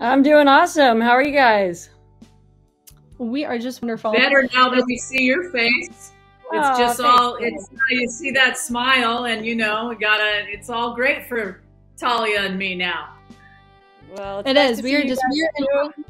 I'm doing awesome. How are you guys? We are just wonderful. Better now that we see your face. It's Oh, just thanks. all, it's, you see that smile and it's all great for Talia and me now. Well, it's It nice is. to We see are you just guys too.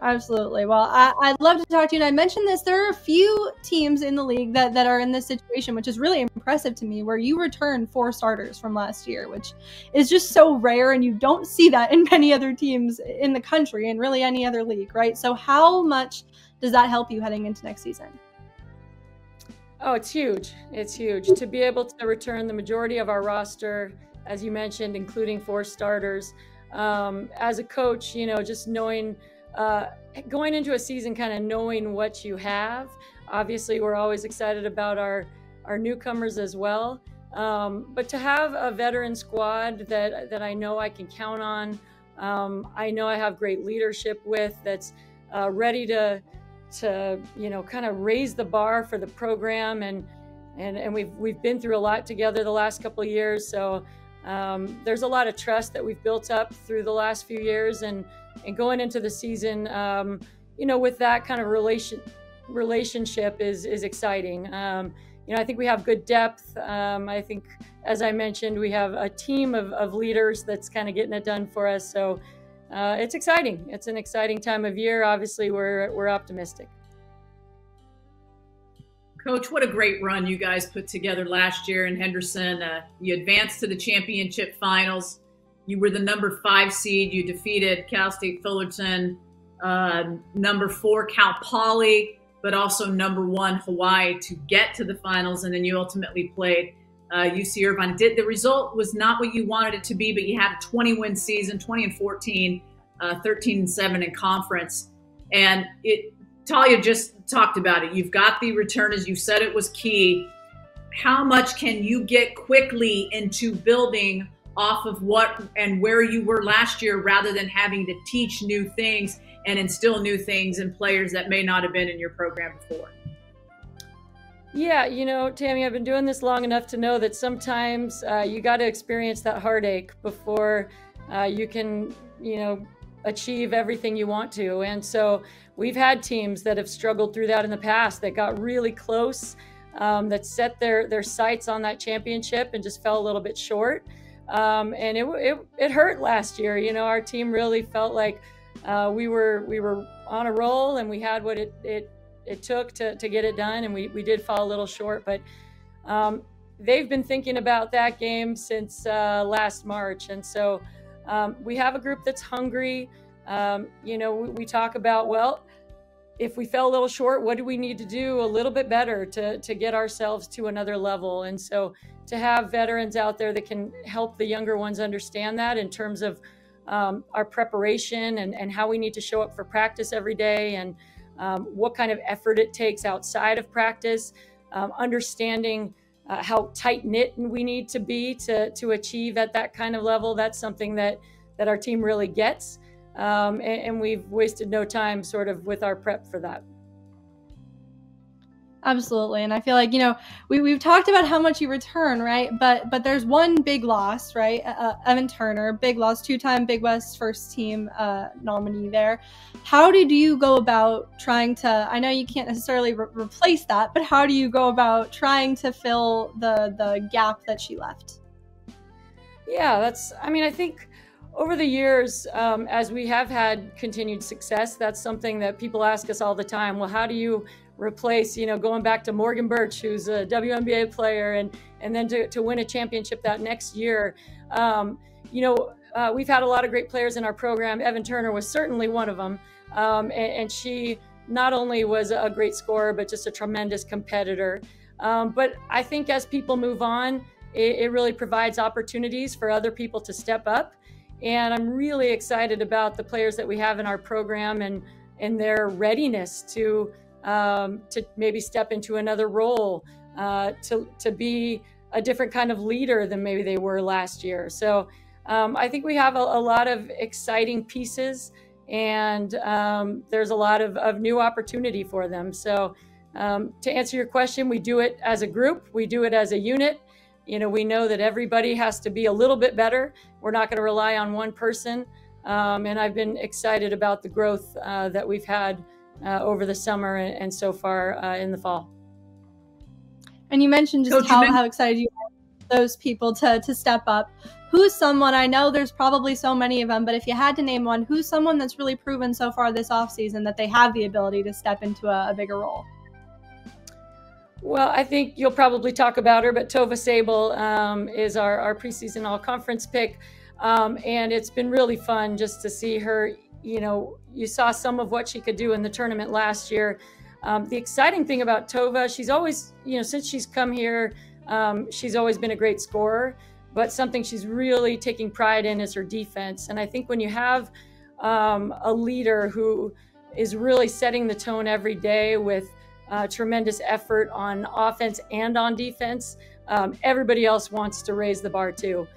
absolutely. Well, I'd love to talk to you. And I mentioned this. There are a few teams in the league that are in this situation, which is really impressive to me, where you return 4 starters from last year, which is just so rare. And you don't see that in many other teams in the country and really any other league, right? So how much does that help you heading into next season? Oh, it's huge. It's huge to be able to return the majority of our roster, as you mentioned, including 4 starters. As a coach, just knowing, going into a season, kind of knowing what you have. Obviously, we're always excited about our newcomers as well. But to have a veteran squad that I know I can count on, I know I have great leadership with, that's ready to kind of raise the bar for the program, and we've been through a lot together the last couple of years, so there's a lot of trust that we've built up through the last few years, and going into the season, with that kind of relationship is exciting. I think we have good depth. I think, as I mentioned, we have a team of leaders that's kind of getting it done for us. So it's exciting. It's an exciting time of year. Obviously, we're optimistic. Coach, what a great run you guys put together last year in Henderson. You advanced to the championship finals. You were the number 5 seed. You defeated Cal State Fullerton, number 4 Cal Poly, but also number 1 Hawaii to get to the finals. And then you ultimately played UC Irvine. The result was not what you wanted it to be, but you had a 20-win season, 20-14, 13-7 in conference. And Talia just talked about it. You've got the returners. You said it was key. How much can you get quickly into building off of what and where you were last year, rather than having to teach new things and instill new things in players that may not have been in your program before? Yeah, Tammy, I've been doing this long enough to know that sometimes you got to experience that heartache before you can, achieve everything you want to. And so we've had teams that have struggled through that in the past, that got really close, that set their sights on that championship and just fell a little bit short. And it hurt last year. Our team really felt like we were on a roll, and we had what it took to get it done, and we did fall a little short. But they've been thinking about that game since last March, and so we have a group that's hungry. We talk about, well, if we fell a little short, what do we need to do a little bit better to get ourselves to another level? And so to have veterans out there that can help the younger ones understand that in terms of our preparation and how we need to show up for practice every day, and what kind of effort it takes outside of practice, understanding how tight-knit we need to be to achieve at that kind of level. That's something that our team really gets. And we've wasted no time sort of with our prep for that. Absolutely. And I feel like, we've talked about how much you return, right? But there's one big loss, right? Evan Turner, big loss, 2-time Big West first team nominee there. How did you go about trying to, I know you can't necessarily replace that, but how do you go about trying to fill the gap that she left? Yeah, I think over the years, as we have had continued success, that's something that people ask us all the time. Well, how do you replace, going back to Morgan Birch, who's a WNBA player, and then to win a championship that next year? We've had a lot of great players in our program. Evan Turner was certainly one of them. And she not only was a great scorer, but just a tremendous competitor. But I think as people move on, it really provides opportunities for other people to step up. And I'm really excited about the players that we have in our program and their readiness to maybe step into another role, to be a different kind of leader than maybe they were last year. So I think we have a lot of exciting pieces, and there's a lot of new opportunity for them. So to answer your question, we do it as a group, we do it as a unit. We know that everybody has to be a little bit better. We're not going to rely on one person. And I've been excited about the growth that we've had over the summer and so far in the fall. And you mentioned just how excited you are for those people to step up. Who's someone, I know there's probably so many of them, but if you had to name one, who's someone that's really proven so far this offseason that they have the ability to step into a bigger role? Well, I think you'll probably talk about her, but Tova Sable is our preseason all-conference pick. And it's been really fun just to see her. You saw some of what she could do in the tournament last year. The exciting thing about Tova, she's always, since she's come here, she's always been a great scorer, but something she's really taking pride in is her defense. And I think when you have a leader who is really setting the tone every day with tremendous effort on offense and on defense, everybody else wants to raise the bar too.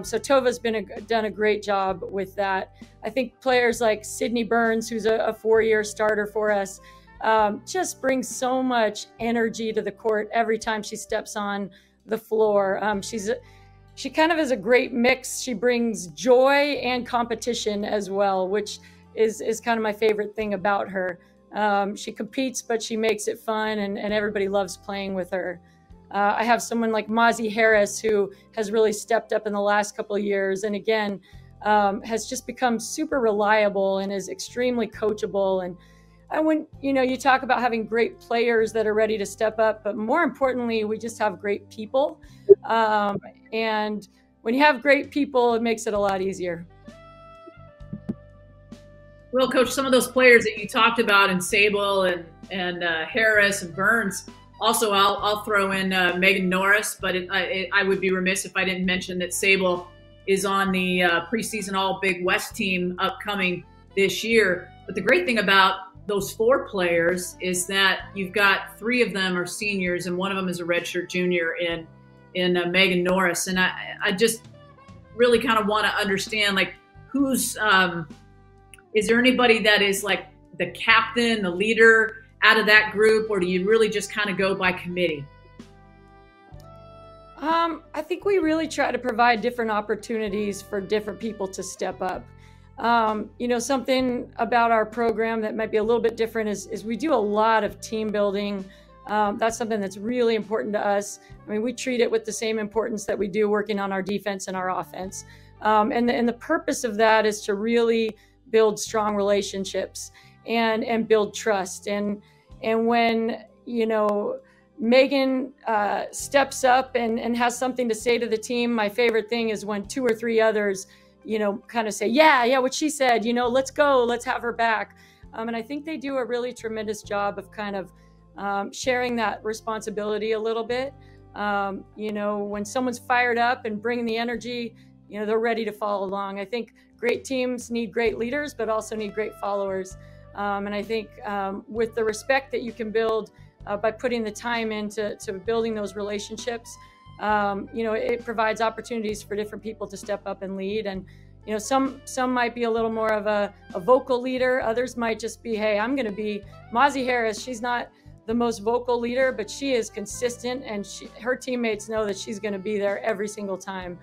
So Tova's done a great job with that. I think players like Sydney Burns, who's a 4-year starter for us, just brings so much energy to the court every time she steps on the floor. She kind of is a great mix. She brings joy and competition as well, which is kind of my favorite thing about her. She competes, but she makes it fun, and everybody loves playing with her. I have someone like Mazi Harris, who has really stepped up in the last couple of years, and again, has just become super reliable and is extremely coachable. And when you talk about having great players that are ready to step up, but more importantly, we just have great people. And when you have great people, it makes it a lot easier. Well, Coach, some of those players that you talked about in Sable and Harris and Burns. Also, I'll throw in Megan Norris, but I would be remiss if I didn't mention that Sable is on the preseason All Big West team upcoming this year. But the great thing about those 4 players is that you've got 3 of them are seniors, and one of them is a redshirt junior in Megan Norris. And I just really kind of want to understand, like, who's is there anybody that is like the captain, the leader out of that group, or do you really just kind of go by committee? I think we really try to provide different opportunities for different people to step up. Something about our program that might be a little bit different is we do a lot of team building. That's something that's really important to us. I mean, we treat it with the same importance that we do working on our defense and our offense. And the purpose of that is to really build strong relationships and build trust. And when, Megan steps up and has something to say to the team, my favorite thing is when 2 or 3 others, kind of say, yeah, what she said, let's go, let's have her back. And I think they do a really tremendous job of kind of sharing that responsibility a little bit. When someone's fired up and bringing the energy, they're ready to follow along. I think great teams need great leaders, but also need great followers. And I think with the respect that you can build by putting the time into building those relationships, it provides opportunities for different people to step up and lead. And, some might be a little more of a vocal leader. Others might just be, hey, I'm going to be Mazi Harris. She's not the most vocal leader, but she is consistent, and her teammates know that she's going to be there every single time.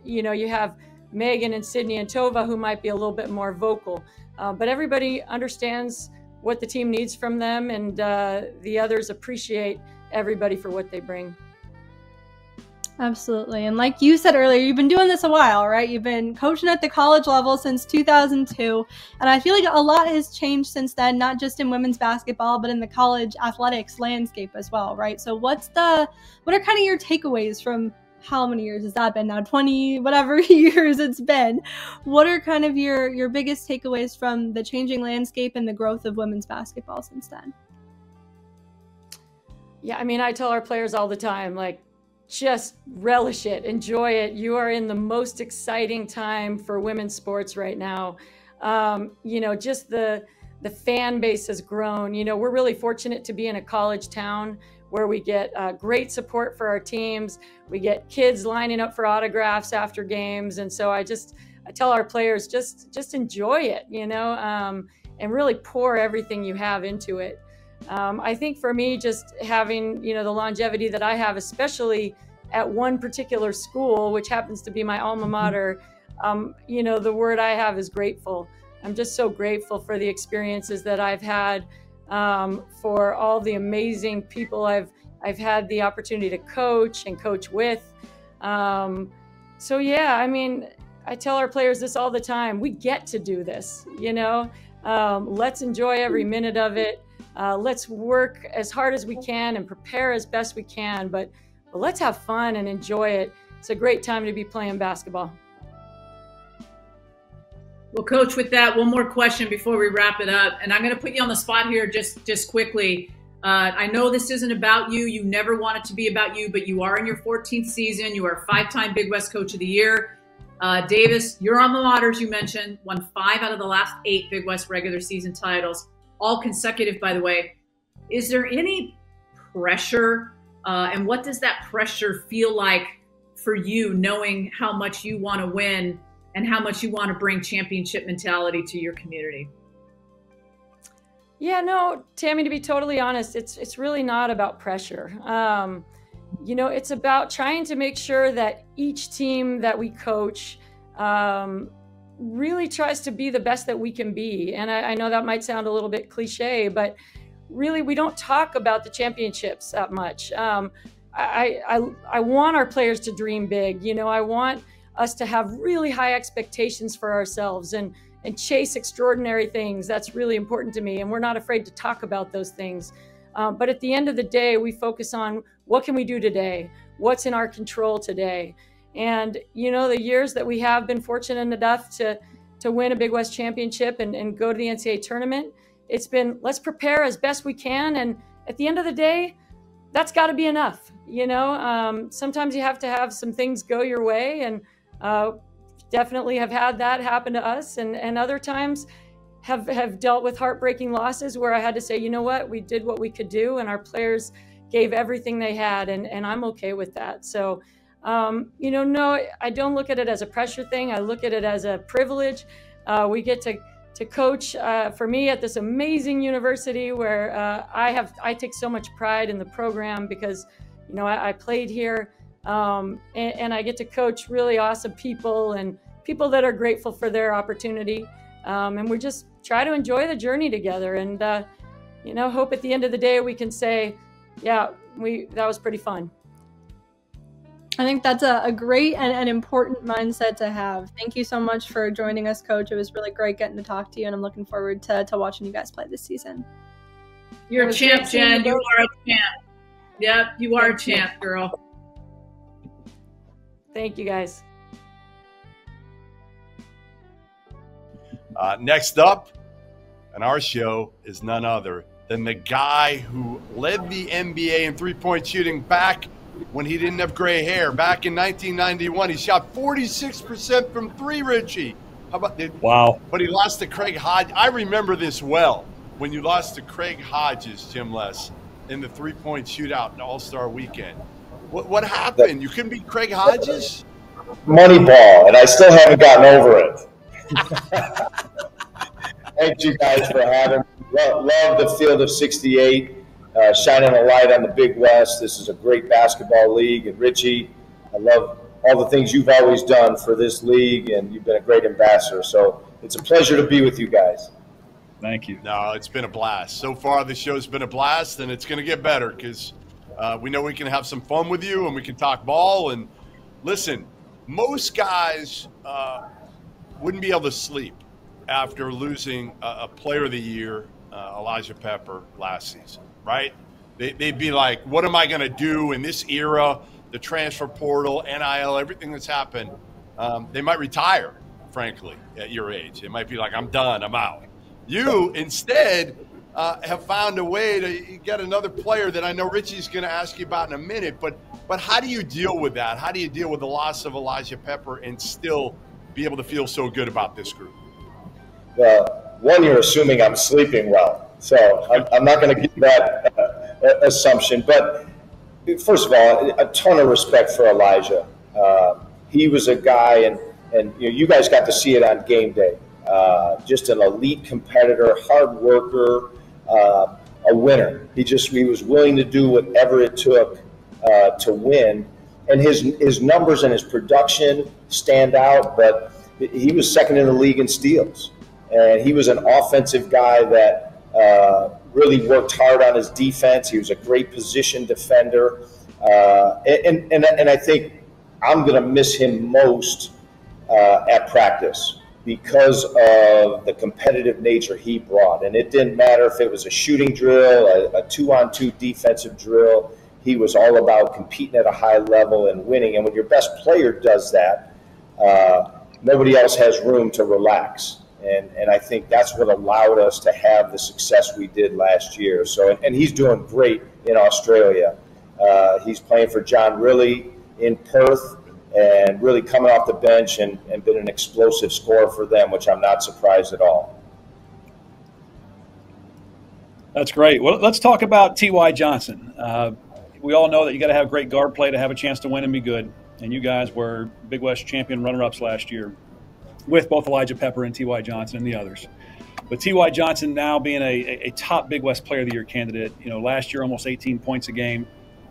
You have Megan and Sydney and Tova, who might be a little bit more vocal, but everybody understands what the team needs from them, and the others appreciate everybody for what they bring. Absolutely. And like you said earlier, you've been doing this a while, right? You've been coaching at the college level since 2002. And I feel like a lot has changed since then, not just in women's basketball, but in the college athletics landscape as well, right? So what are kind of your takeaways from how many years has that been now? 20, whatever years it's been. What are kind of your biggest takeaways from the changing landscape and the growth of women's basketball since then? Yeah, I mean, I tell our players all the time, like, just relish it, enjoy it. You are in the most exciting time for women's sports right now. Just the fan base has grown. We're really fortunate to be in a college town where we get great support for our teams. We get kids lining up for autographs after games. And so I tell our players, just enjoy it, and really pour everything you have into it. I think for me, just having, the longevity that I have, especially at one particular school, which happens to be my alma mater, you know, the word I have is grateful. I'm just so grateful for the experiences that I've had, for all the amazing people I've had the opportunity to coach and coach with. So yeah, I mean, I tell our players this all the time. We get to do this, you know. Let's enjoy every minute of it. Let's work as hard as we can and prepare as best we can, but let's have fun and enjoy it. It's a great time to be playing basketball. Well, Coach, with that, one more question before we wrap it up. And I'm going to put you on the spot here just quickly. I know this isn't about you. You never want it to be about you, but you are in your 14th season. You are a 5-time Big West Coach of the Year. Davis, your alma mater, as you mentioned, won 5 out of the last 8 Big West regular season titles, all consecutive, by the way. Is there any pressure, and what does that pressure feel like for you, knowing how much you want to win and how much you want to bring championship mentality to your community? Yeah, no, Tammy, to be totally honest, it's really not about pressure. You know, it's about trying to make sure that each team that we coach really tries to be the best that we can be. And I know that might sound a little bit cliche, but really we don't talk about the championships that much. I want our players to dream big. You know, I want us to have really high expectations for ourselves and chase extraordinary things. That's really important to me. And we're not afraid to talk about those things. But at the end of the day, we focus on what can we do today? What's in our control today? And, you know, the years that we have been fortunate enough to win a Big West championship and go to the NCAA tournament, it's been, let's prepare as best we can. And at the end of the day, that's got to be enough. You know, sometimes you have to have some things go your way, and definitely have had that happen to us. And other times have dealt with heartbreaking losses where I had to say, you know what, we did what we could do and our players gave everything they had, and I'm okay with that. So, you know, no, I don't look at it as a pressure thing. I look at it as a privilege. We get to coach, for me, at this amazing university where I take so much pride in the program because, you know, I played here, and I get to coach really awesome people and people that are grateful for their opportunity. And we just try to enjoy the journey together, and you know, hope at the end of the day we can say, yeah, that was pretty fun. I think that's a great and important mindset to have. Thank you so much for joining us, Coach. It was really great getting to talk to you, and I'm looking forward to watching you guys play this season. You're a champ, Jen. You are a champ. Yep, you are a champ, girl. Thank you, guys. Next up on our show is none other than the guy who led the NBA in three-point shooting back when he didn't have gray hair. Back in 1991, he shot 46% from three, Richie. How about that? Wow. But he lost to Craig Hodges. I remember this well, when you lost to Craig Hodges, Jim Les, in the three-point shootout in All-Star Weekend. What happened? You couldn't beat Craig Hodges? Moneyball, and I still haven't gotten over it. Thank you guys for having me. Love the Field of 68, shining a light on the Big West. This is a great basketball league. And Richie, I love all the things you've always done for this league, and you've been a great ambassador. So it's a pleasure to be with you guys. Thank you. No, it's been a blast. So far, the show's been a blast, and it's going to get better because we know we can have some fun with you and we can talk ball. And listen, most guys wouldn't be able to sleep after losing a Player of the Year, Elijah Pepper, last season, right? They'd be like, what am I going to do in this era, the transfer portal, NIL, everything that's happened? They might retire, frankly, at your age. It might be like, I'm done, I'm out. You, instead, have found a way to get another player that I know Richie's going to ask you about in a minute, but how do you deal with that? How do you deal with the loss of Elijah Pepper and still be able to feel so good about this group? Well, one, you're assuming I'm sleeping well, so I'm not going to give that assumption. But first of all, a ton of respect for Elijah. He was a guy, and you guys got to see it on game day. Just an elite competitor, hard worker, a winner. He was willing to do whatever it took to win, and his numbers and his production stand out. But he was second in the league in steals. And he was an offensive guy that really worked hard on his defense. He was a great position defender. And I think I'm going to miss him most at practice because of the competitive nature he brought. And it didn't matter if it was a shooting drill, a 2-on-2 defensive drill. He was all about competing at a high level and winning. And when your best player does that, nobody else has room to relax. And I think that's what allowed us to have the success we did last year. So, and he's doing great in Australia. He's playing for John Rillie in Perth and really coming off the bench and been an explosive scorer for them, which I'm not surprised at all. That's great. Well, let's talk about T.Y. Johnson. We all know that you got to have great guard play to have a chance to win and be good. And you guys were Big West champion runner-ups last year with both Elijah Pepper and T.Y. Johnson and the others. But T.Y. Johnson now being a top Big West Player of the Year candidate, last year almost 18 points a game,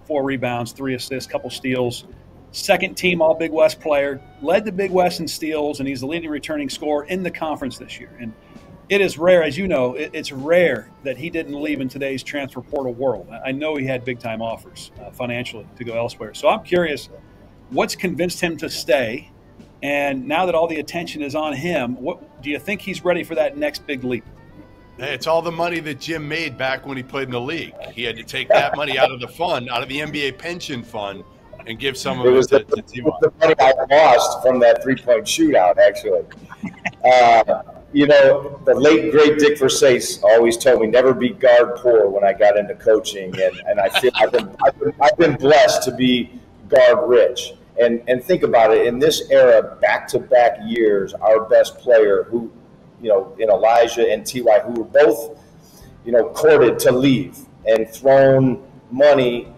4 rebounds, 3 assists, couple steals, second team All Big West player, led the Big West in steals, and he's the leading returning scorer in the conference this year. And it is rare, as you know, it's rare that he didn't leave in today's transfer portal world. I know he had big-time offers financially to go elsewhere. So I'm curious, what's convinced him to stay? And now that all the attention is on him, what do you think he's ready for that next big leap? Hey, it's all the money that Jim made back when he played in the league. He had to take that money out of the fund, out of the NBA pension fund, and give some of it to T.Y. The money I lost from that three-point shootout, actually. The late, great Dick Versace always told me never be guard poor when I got into coaching, and I feel I've been blessed to be guard rich. And think about it, in this era, back-to-back years, our best player who, in Elijah and T.Y., who were both, courted to leave and thrown money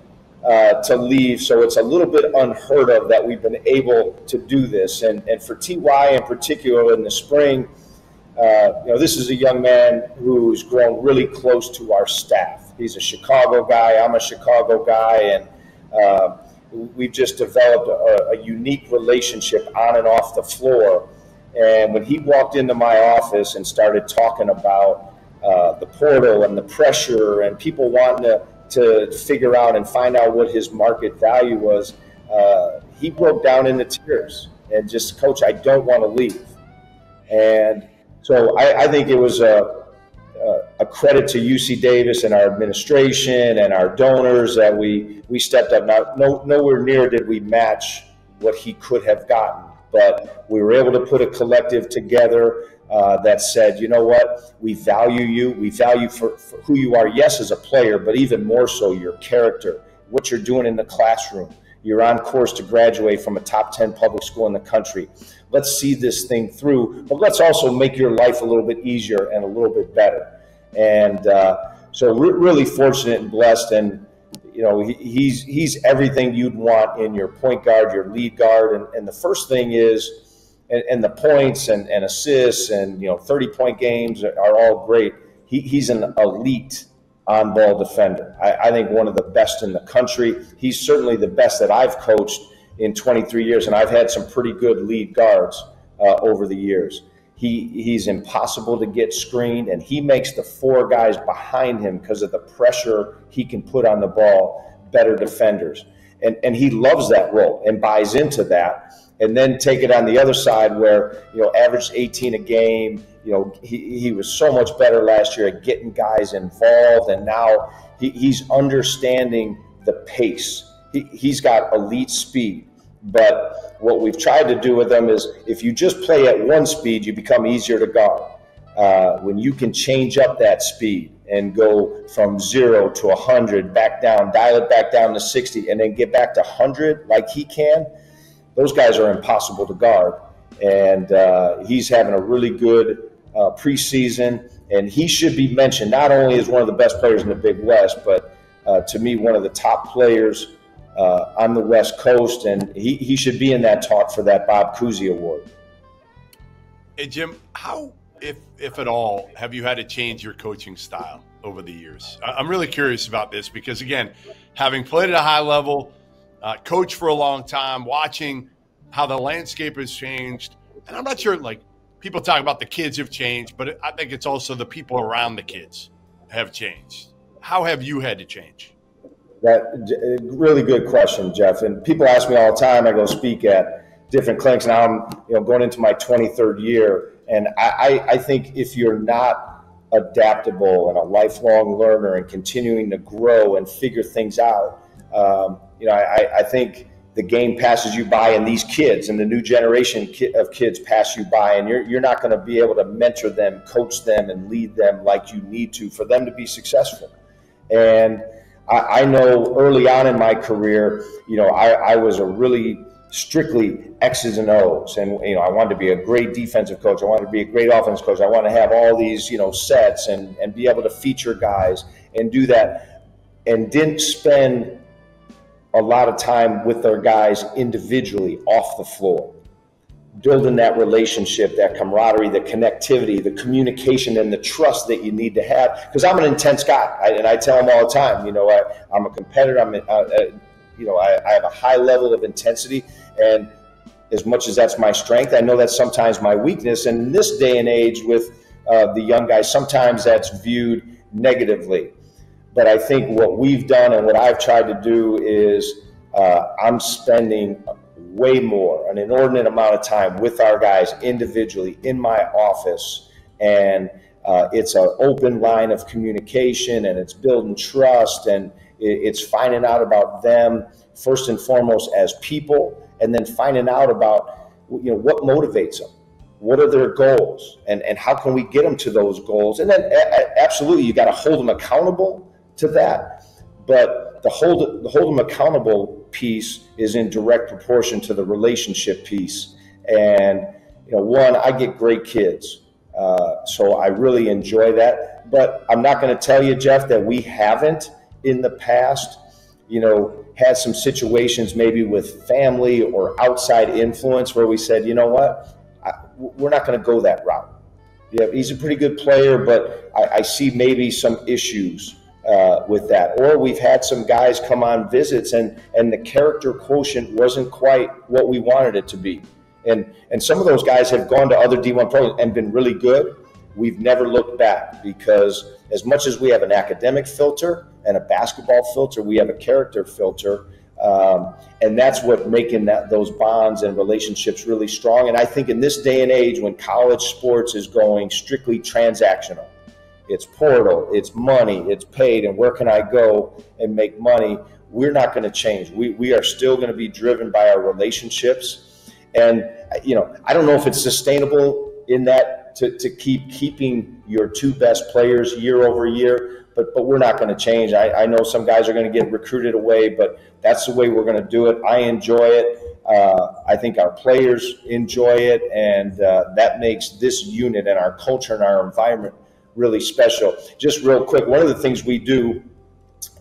to leave. So it's a little bit unheard of that we've been able to do this. And for T.Y. in particular in the spring, this is a young man who's grown really close to our staff. He's a Chicago guy. I'm a Chicago guy. And we've just developed a unique relationship on and off the floor. And when he walked into my office and started talking about the portal and the pressure and people wanting to figure out and find out what his market value was, he broke down into tears and just, Coach, I don't want to leave. And so I think it was a credit to UC Davis and our administration and our donors that we stepped up. Now, nowhere near did we match what he could have gotten, but we were able to put a collective together that said, you know what, we value you. We value for who you are, yes, as a player, but even more so your character, what you're doing in the classroom. You're on course to graduate from a top 10 public school in the country. Let's see this thing through, but let's also make your life a little bit easier and a little bit better. And so we're really fortunate and blessed. And, he's everything you'd want in your point guard, your lead guard. And the first thing is, and the points and assists and, 30-point games are all great. He's an elite on-ball defender. I think one of the best in the country. He's certainly the best that I've coached in 23 years, and I've had some pretty good lead guards over the years. He's impossible to get screened, and he makes the 4 guys behind him, because of the pressure he can put on the ball, better defenders. And he loves that role and buys into that. And then take it on the other side where, averaged 18 a game. He was so much better last year at getting guys involved, and now he's understanding the pace. He's got elite speed. But what we've tried to do with him is, if you just play at one speed, you become easier to guard. When you can change up that speed and go from 0 to 100, back down, dial it back down to 60, and then get back to 100 like he can, those guys are impossible to guard. And he's having a really good preseason, and he should be mentioned not only as one of the best players in the Big West, but to me, one of the top players on the West Coast, and he should be in that talk for that Bob Cousy Award. Hey, Jim, how, if at all, have you had to change your coaching style over the years? I'm really curious about this because, again, having played at a high level, coached for a long time, watching how the landscape has changed, And I'm not sure, like, people talk about the kids have changed, but I think it's also the people around the kids have changed. How have you had to change? That really good question, Jeff. And people ask me all the time. I go speak at different clinics. Now I'm going into my 23rd year, and I think if you're not adaptable and a lifelong learner and continuing to grow and figure things out, I think the game passes you by, and these kids and the new generation of kids pass you by, and you're not going to be able to mentor them, coach them, and lead them like you need to for them to be successful. And I know early on in my career, I was a really strictly X's and O's, and I wanted to be a great defensive coach. I wanted to be a great offensive coach. I wanted to have all these sets and be able to feature guys and do that, and didn't spend a lot of time with our guys individually off the floor, building that relationship, that camaraderie, the connectivity, the communication, and the trust that you need to have. Because I'm an intense guy, and I tell them all the time, I'm a competitor. I have a high level of intensity, and as much as that's my strength, I know that's sometimes my weakness. And in this day and age with the young guys, sometimes that's viewed negatively. But I think what we've done and what I've tried to do is I'm spending way more, an inordinate amount of time with our guys individually in my office. And it's an open line of communication, and it's building trust, and it's finding out about them first and foremost as people, and then finding out about what motivates them. What are their goals, and how can we get them to those goals? And then absolutely, you got to hold them accountable to that, but the hold them accountable piece is in direct proportion to the relationship piece. And one, I get great kids, so I really enjoy that. But I'm not going to tell you, Jeff, that we haven't in the past, had some situations maybe with family or outside influence where we said, we're not going to go that route. Yeah, he's a pretty good player, but I see maybe some issues with that. Or we've had some guys come on visits, and the character quotient wasn't quite what we wanted it to be. And some of those guys have gone to other D1 programs and been really good. We've never looked back, because as much as we have an academic filter and a basketball filter, we have a character filter. And that's what making those bonds and relationships really strong. And I think in this day and age, when college sports is going strictly transactional, it's portal, it's money, it's paid, and where can I go and make money? We're not going to change. We are still going to be driven by our relationships. And, I don't know if it's sustainable in that to keeping your two best players year over year, but we're not going to change. I know some guys are going to get recruited away, but that's the way we're going to do it. I enjoy it. I think our players enjoy it, and that makes this unit and our culture and our environment really special. Just real quick, one of the things we do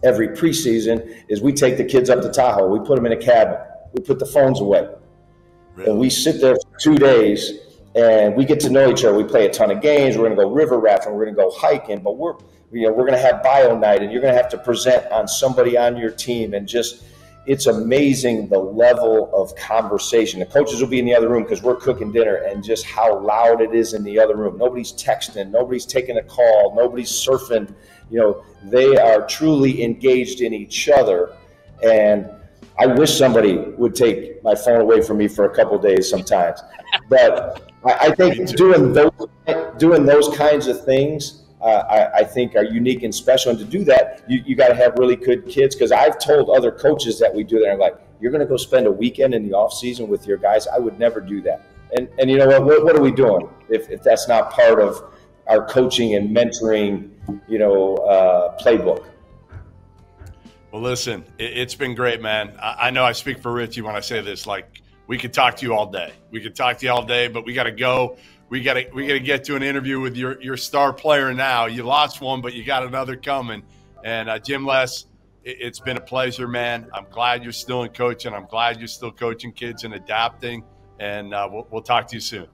every preseason is we take the kids up to Tahoe. We put them in a cabin. We put the phones away. Really? And we sit there for 2 days, and we get to know each other. We play a ton of games. We're going to go river rafting. We're going to go hiking. But we're going to have bio night, and you're going to have to present on somebody on your team. And just, it's amazing the level of conversation. The coaches will be in the other room because we're cooking dinner, and just how loud it is in the other room. Nobody's texting. Nobody's taking a call. Nobody's surfing. They are truly engaged in each other. And I wish somebody would take my phone away from me for a couple of days sometimes. But I think doing those kinds of things, I think are unique and special. And to do that, you got to have really good kids. Because I've told other coaches that we do that, I'm like, you're going to go spend a weekend in the off season with your guys. I would never do that. And you know what are we doing if that's not part of our coaching and mentoring, playbook? Well, listen, it's been great, man. I know I speak for Richie when I say this. Like, we could talk to you all day. But we got to go. We got to get to an interview with your star player now. You lost one, but you got another coming. And Jim Les, it's been a pleasure, man. I'm glad you're still in coaching. I'm glad you're still coaching kids and adapting. And we'll talk to you soon.